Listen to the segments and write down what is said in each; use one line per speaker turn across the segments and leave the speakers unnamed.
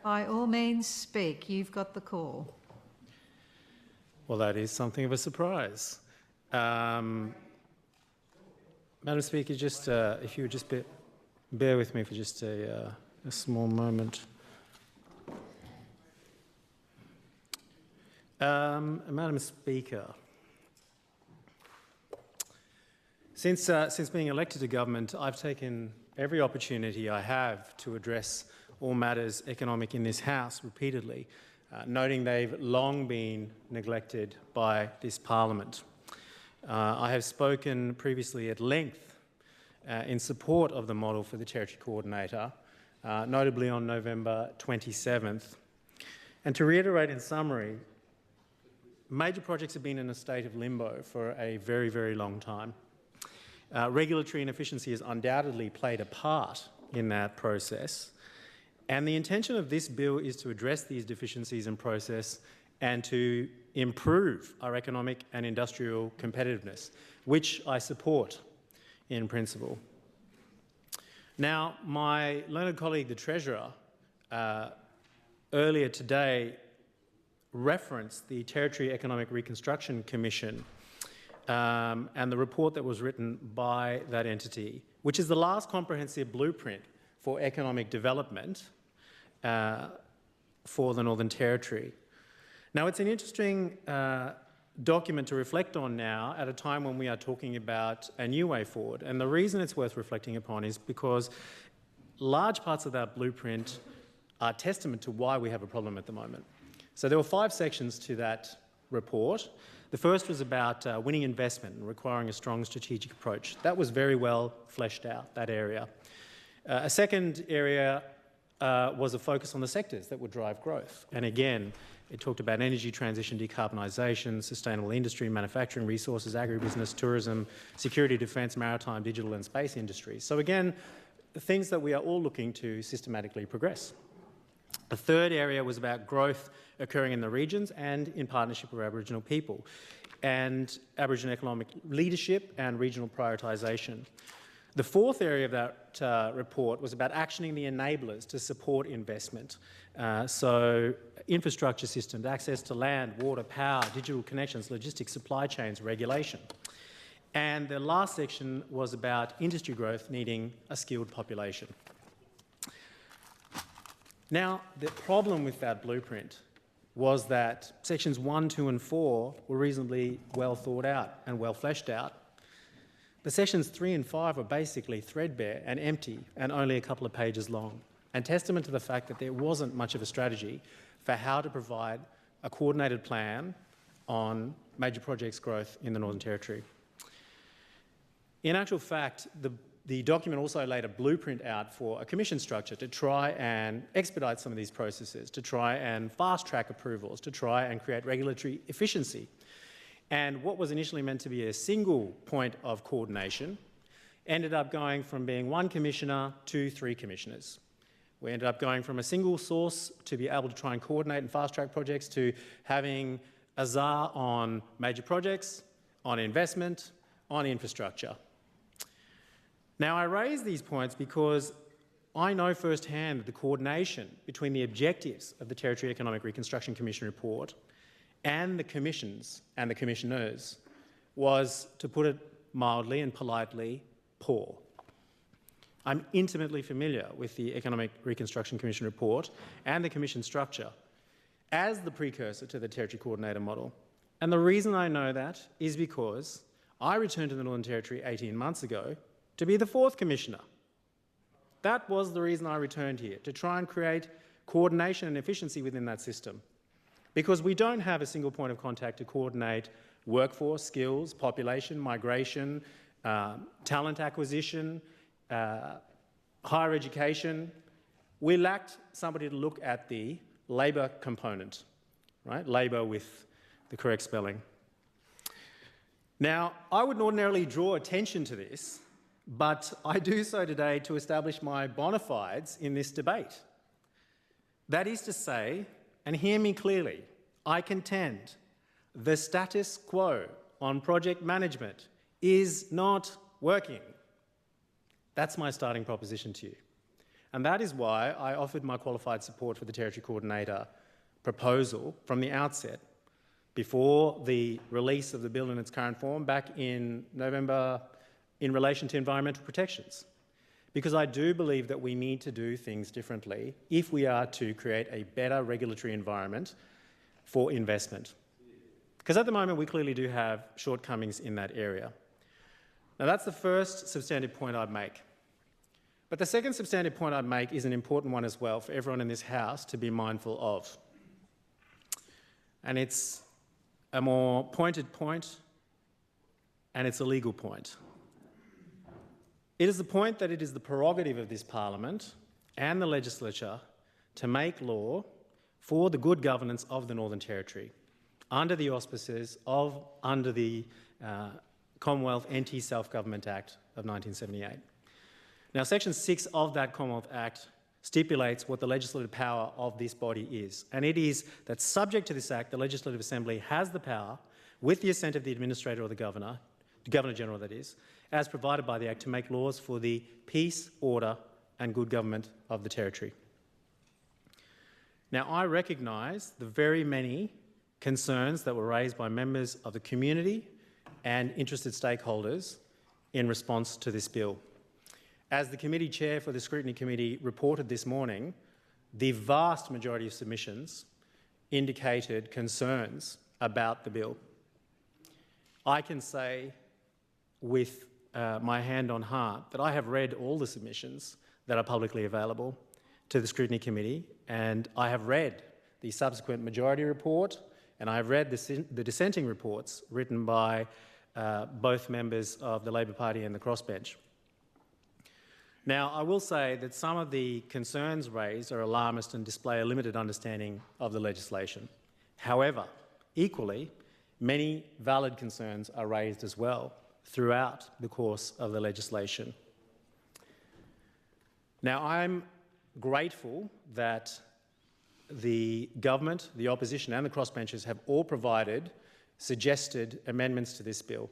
By all means, speak. You've got the call.
Well, that is something of a surprise. Madam Speaker, just if you would just bear with me for just a small moment. Madam Speaker, since being elected to government, I've taken every opportunity I have to address all matters economic in this House repeatedly, noting they've long been neglected by this Parliament. I have spoken previously at length in support of the model for the Territory Coordinator, notably on November 27th. And to reiterate in summary, major projects have been in a state of limbo for a very, very long time. Regulatory inefficiency has undoubtedly played a part in that process, and the intention of this bill is to address these deficiencies in process and to improve our economic and industrial competitiveness, which I support in principle. Now, my learned colleague, the Treasurer, earlier today referenced the Territory Economic Reconstruction Commission and the report that was written by that entity, which is the last comprehensive blueprint for economic development for the Northern Territory. Now, it's an interesting document to reflect on now at a time when we are talking about a new way forward. And the reason it's worth reflecting upon is because large parts of that blueprint are testament to why we have a problem at the moment. So there were 5 sections to that report. The first was about winning investment and requiring a strong strategic approach. That was very well fleshed out, that area. A second area was a focus on the sectors that would drive growth. And again, it talked about energy transition, decarbonisation, sustainable industry, manufacturing, resources, agribusiness, tourism, security, defence, maritime, digital and space industries. So again, the things that we are all looking to systematically progress. The third area was about growth occurring in the regions and in partnership with Aboriginal people, and Aboriginal economic leadership and regional prioritisation. The fourth area of that report was about actioning the enablers to support investment. So infrastructure systems, access to land, water, power, digital connections, logistics, supply chains, regulation. And the last section was about industry growth needing a skilled population. Now, the problem with that blueprint was that sections 1, 2 and 4 were reasonably well thought out and well fleshed out. But sections 3 and 5 are basically threadbare and empty and only a couple of pages long, and testament to the fact that there wasn't much of a strategy for how to provide a coordinated plan on major projects growth in the Northern Territory. In actual fact, the document also laid a blueprint out for a commission structure to try and expedite some of these processes, to try and fast-track approvals, to try and create regulatory efficiency. And what was initially meant to be a single point of coordination ended up going from being 1 commissioner to 3 commissioners. We ended up going from a single source to be able to try and coordinate and fast-track projects to having a czar on major projects, on investment, on infrastructure. Now, I raise these points because I know firsthand that the coordination between the objectives of the Territory Economic Reconstruction Commission report and the commissions and the commissioners was, to put it mildly and politely, poor. I'm intimately familiar with the Economic Reconstruction Commission report and the commission structure as the precursor to the Territory Coordinator model. And the reason I know that is because I returned to the Northern Territory 18 months ago to be the 4th commissioner. That was the reason I returned here, to try and create coordination and efficiency within that system. Because we don't have a single point of contact to coordinate workforce, skills, population, migration, talent acquisition, higher education. We lacked somebody to look at the labour component, right? Labour with the correct spelling. Now, I would ordinarily draw attention to this, but I do so today to establish my bona fides in this debate. That is to say, and hear me clearly, I contend the status quo on project management is not working. That's my starting proposition to you. And that is why I offered my qualified support for the Territory Coordinator proposal from the outset, before the release of the bill in its current form back in November in relation to environmental protections. Because I do believe that we need to do things differently if we are to create a better regulatory environment for investment. Because at the moment we clearly do have shortcomings in that area. Now that's the first substantive point I'd make. But the second substantive point I'd make is an important one as well for everyone in this House to be mindful of. And it's a more pointed point, and it's a legal point. It is the point that it is the prerogative of this Parliament and the Legislature to make law for the good governance of the Northern Territory under the auspices of the Commonwealth Anti-Self-Government Act of 1978. Now, Section 6 of that Commonwealth Act stipulates what the legislative power of this body is, and it is that subject to this Act, the Legislative Assembly has the power, with the assent of the Administrator or the Governor-General that is, as provided by the Act, to make laws for the peace, order and good government of the Territory. Now, I recognise the very many concerns that were raised by members of the community and interested stakeholders in response to this bill. As the committee chair for the Scrutiny Committee reported this morning, the vast majority of submissions indicated concerns about the bill. I can say with my hand on heart that I have read all the submissions that are publicly available to the Scrutiny Committee, and I have read the subsequent majority report, and I have read the dissenting reports written by both members of the Labor Party and the crossbench. Now, I will say that some of the concerns raised are alarmist and display a limited understanding of the legislation. However, equally, many valid concerns are raised as well throughout the course of the legislation. Now, I'm grateful that the government, the opposition and the crossbenchers have all provided suggested amendments to this bill.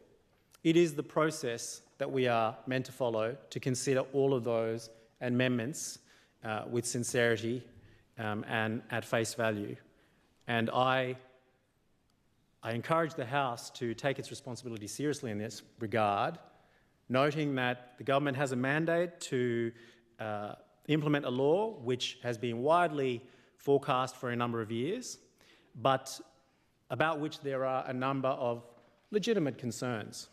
It is the process that we are meant to follow to consider all of those amendments with sincerity and at face value. And I encourage the House to take its responsibility seriously in this regard, noting that the government has a mandate to implement a law which has been widely forecast for a number of years, but about which there are a number of legitimate concerns.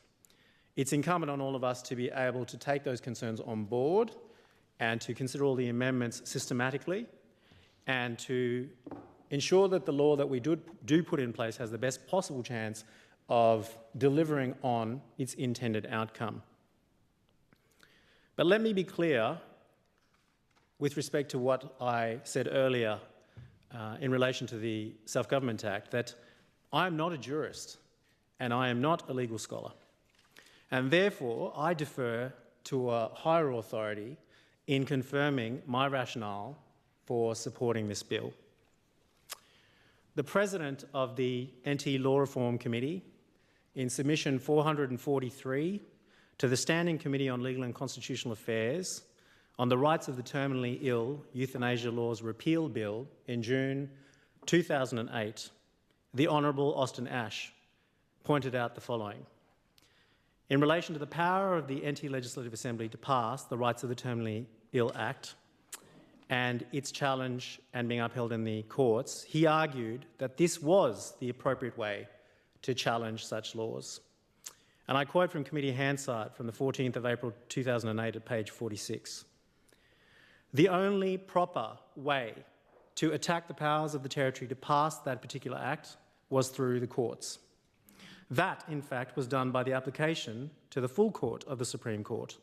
It's incumbent on all of us to be able to take those concerns on board and to consider all the amendments systematically and to ensure that the law that we do put in place has the best possible chance of delivering on its intended outcome. But let me be clear with respect to what I said earlier in relation to the Self-Government Act, that I am not a jurist and I am not a legal scholar. And therefore, I defer to a higher authority in confirming my rationale for supporting this bill. The President of the NT Law Reform Committee, in submission 443 to the Standing Committee on Legal and Constitutional Affairs on the Rights of the Terminally Ill Euthanasia Laws Repeal Bill in June 2008, the Honourable Austin Ash pointed out the following. In relation to the power of the NT Legislative Assembly to pass the Rights of the Terminally Ill Act and its challenge and being upheld in the courts, he argued that this was the appropriate way to challenge such laws. And I quote from Committee Hansard from the 14th of April 2008 at page 46. The only proper way to attack the powers of the Territory to pass that particular act was through the courts. That, in fact, was done by the application to the full court of the Supreme Court.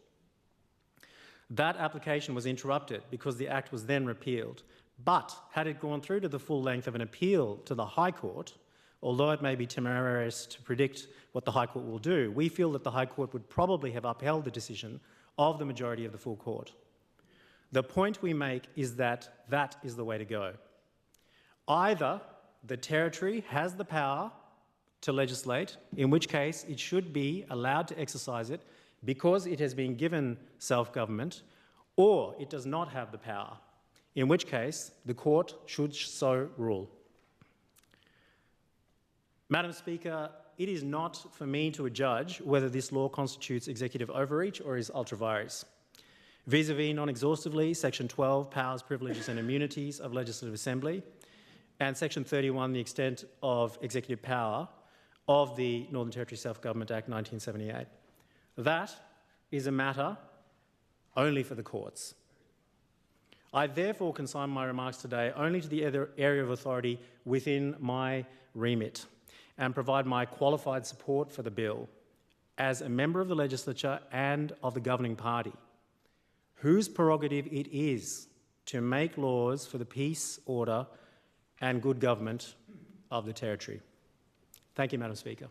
That application was interrupted because the Act was then repealed. But had it gone through to the full length of an appeal to the High Court, although it may be temerarious to predict what the High Court will do, we feel that the High Court would probably have upheld the decision of the majority of the full court. The point we make is that that is the way to go. Either the Territory has the power to legislate, in which case it should be allowed to exercise it because it has been given self-government, or it does not have the power, in which case the court should so rule. Madam Speaker, it is not for me to judge whether this law constitutes executive overreach or is ultra vires. Vis-a-vis non-exhaustively, Section 12, Powers, Privileges and Immunities of Legislative Assembly, and Section 31, the extent of executive power of the Northern Territory Self-Government Act 1978. That is a matter only for the courts. I therefore consign my remarks today only to the area of authority within my remit and provide my qualified support for the bill as a member of the legislature and of the governing party, whose prerogative it is to make laws for the peace, order and good government of the Territory. Thank you, Madam Speaker.